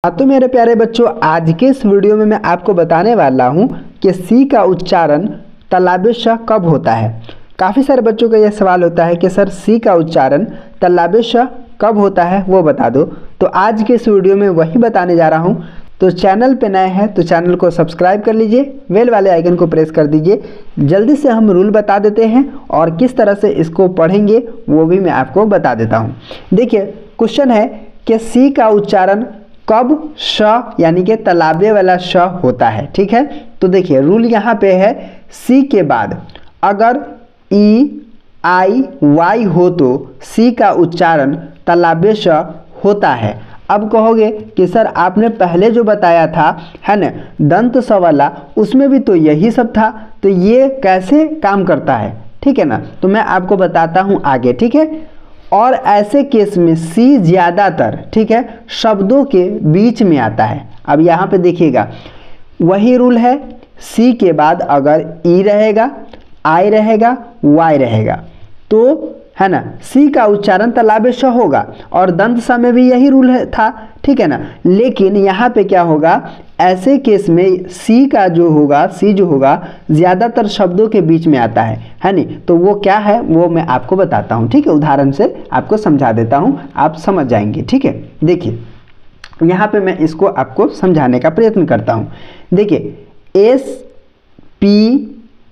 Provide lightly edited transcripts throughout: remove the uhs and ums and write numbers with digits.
तो मेरे प्यारे बच्चों, आज के इस वीडियो में मैं आपको बताने वाला हूं कि सी का उच्चारण तल्लाबे श कब होता है। काफ़ी सारे बच्चों का यह सवाल होता है कि सर सी का उच्चारण तल्लाबे श कब होता है वो बता दो। तो आज के इस वीडियो में वही बताने जा रहा हूं। तो चैनल पे नए हैं तो चैनल को सब्सक्राइब कर लीजिए, बेल वाले आइकन को प्रेस कर दीजिए। जल्दी से हम रूल बता देते हैं और किस तरह से इसको पढ़ेंगे वो भी मैं आपको बता देता हूँ। देखिए, क्वेश्चन है कि सी का उच्चारण कब श यानी कि तल्लाबे वाला श होता है। ठीक है, तो देखिए रूल यहाँ पे है, सी के बाद अगर ई आई वाई हो तो सी का उच्चारण तल्लाबे श होता है। अब कहोगे कि सर आपने पहले जो बताया था है ना दंत स वाला, उसमें भी तो यही सब था, तो ये कैसे काम करता है। ठीक है ना, तो मैं आपको बताता हूँ आगे। ठीक है, और ऐसे केस में सी ज़्यादातर ठीक है शब्दों के बीच में आता है। अब यहाँ पे देखिएगा वही रूल है, सी के बाद अगर ई रहेगा, आई रहेगा, वाई रहेगा तो है ना सी का उच्चारण तल्लाबे श होगा। और दंत स में भी यही रूल था। ठीक है ना, लेकिन यहाँ पे क्या होगा, ऐसे केस में सी का जो होगा, सी जो होगा ज़्यादातर शब्दों के बीच में आता है नहीं। तो वो क्या है वो मैं आपको बताता हूँ। ठीक है, उदाहरण से आपको समझा देता हूँ, आप समझ जाएंगे। ठीक है, देखिए यहाँ पे मैं इसको आपको समझाने का प्रयत्न करता हूँ। देखिए एस पी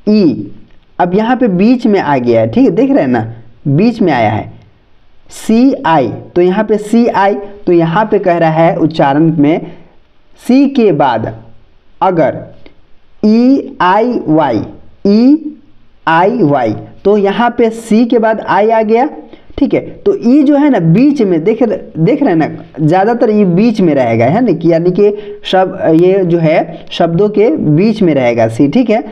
ई, अब यहाँ पे बीच में आ गया है। ठीक है, देख रहे हैं ना, बीच में आया है। सी आई, तो यहाँ पे सी आई, तो यहाँ पे कह रहा है उच्चारण में सी के बाद अगर ई आई वाई, ई आई वाई, तो यहाँ पे सी के बाद आई आ गया। ठीक है, तो ई जो है ना बीच में देख रहे हैं ना, ज़्यादातर ये बीच में रहेगा है ना, कि यानी कि ये जो है शब्दों के बीच में रहेगा सी। ठीक है,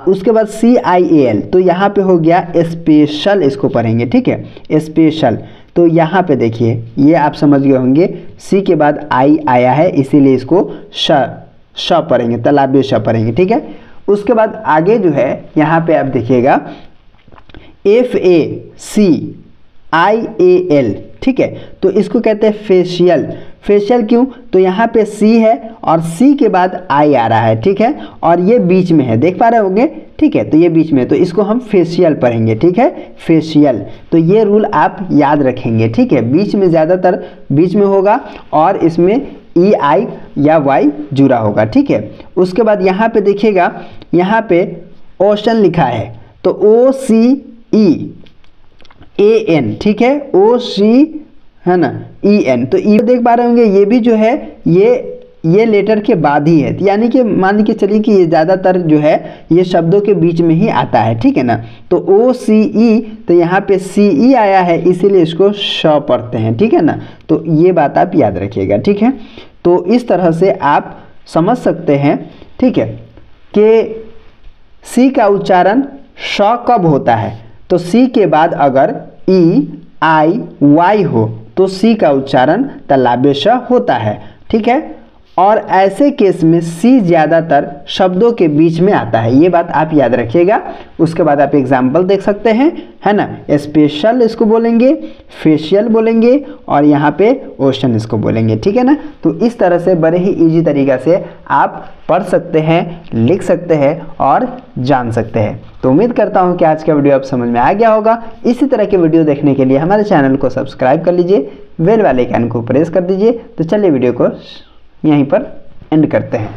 उसके बाद सी आई ए एल, तो यहाँ पे हो गया स्पेशल, इसको पढ़ेंगे। ठीक है, स्पेशल, तो यहाँ पे देखिए ये आप समझ गए होंगे, सी के बाद आई आया है इसीलिए इसको श पढ़ेंगे, तल्लाबे श पढ़ेंगे। ठीक है, उसके बाद आगे जो है यहाँ पे आप देखिएगा F A C I A L. ठीक है, तो इसको कहते हैं फेशियल। फेशियल क्यों, तो यहाँ पे सी है और सी के बाद आई आ रहा है। ठीक है, और ये बीच में है, देख पा रहे होंगे। ठीक है, तो ये बीच में है तो इसको हम फेशियल पढ़ेंगे। ठीक है, फेशियल, तो ये रूल आप याद रखेंगे। ठीक है, बीच में ज़्यादातर बीच में होगा और इसमें ई आई या वाई जुड़ा होगा। ठीक है, उसके बाद यहाँ पे देखिएगा, यहाँ पे ओशन लिखा है तो ओ सी ई ए एन। ठीक है, ओ सी है ना ई एन, तो ई देख पा रहे होंगे ये भी जो है ये लेटर के बाद ही है, यानी कि मान के चलिए कि ये ज़्यादातर जो है ये शब्दों के बीच में ही आता है। ठीक है ना, तो ओ सी ई, तो यहाँ पे सी ई आया है इसीलिए इसको श पढ़ते हैं। ठीक है ना, तो ये बात आप याद रखिएगा। ठीक है, तो इस तरह से आप समझ सकते हैं। ठीक है, कि सी का उच्चारण श कब होता है, तो सी के बाद अगर ई आई वाई हो तो सी का उच्चारण तल्लाबे श होता है। ठीक है, और ऐसे केस में सी ज़्यादातर शब्दों के बीच में आता है, ये बात आप याद रखिएगा। उसके बाद आप एग्जाम्पल देख सकते हैं है ना, स्पेशल इसको बोलेंगे, फेशियल बोलेंगे और यहाँ पे ओशन इसको बोलेंगे। ठीक है ना, तो इस तरह से बड़े ही इजी तरीक़ा से आप पढ़ सकते हैं, लिख सकते हैं और जान सकते हैं। तो उम्मीद करता हूँ कि आज का वीडियो आप समझ में आ गया होगा। इसी तरह के वीडियो देखने के लिए हमारे चैनल को सब्सक्राइब कर लीजिए, बेल वाले आइकन को प्रेस कर दीजिए। तो चलिए वीडियो को यहीं पर एंड करते हैं।